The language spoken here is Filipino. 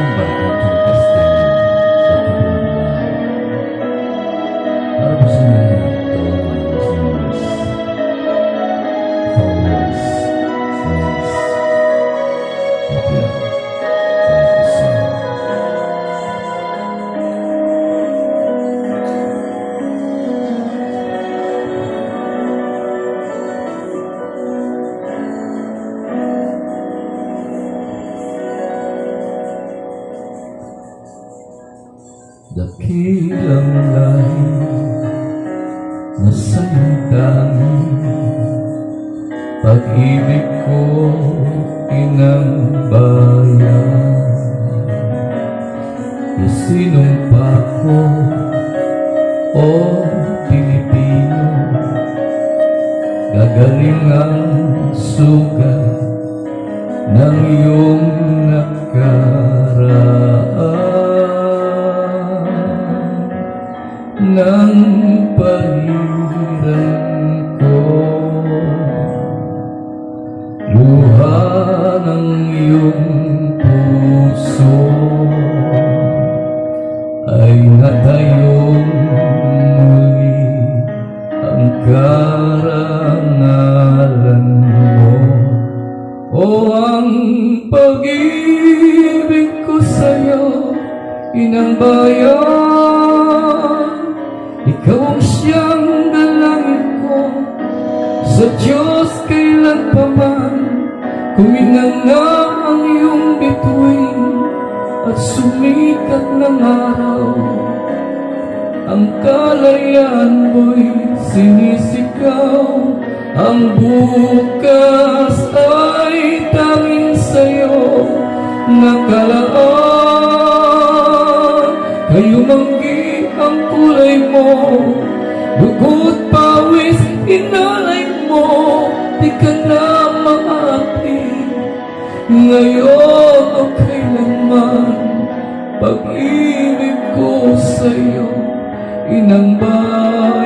somebody into the destiny that you don't love. Para po sa mga to all my listeners, followers, friends, thank you. Thank you so much. Dakilang lahi na sa'yong dami, pag-ibig ko inang bayan. Isinumpa ko, o Pilipino, gagaling ang sugat ng iyong nakaraan. Nang pahiran ko, luha ng iyong puso ay natayong muli ang karangalan mo. O ang pag-ibig ko sa'yo, inang bayan, ikaw ang siyang dalangin ko sa Diyos kailan pa man. Kuminganga ang iyong bituin at sumikat ng araw, ang kalayaan mo'y sinisigaw. Ang bukas ay tanging sa'yo nakalaan. Kayo manggi ang kulay mo, dugo't pawis inalay mo, di ka na maapi ngayon o kailanman. Pag-ibig ko sa'yo, inang bayan.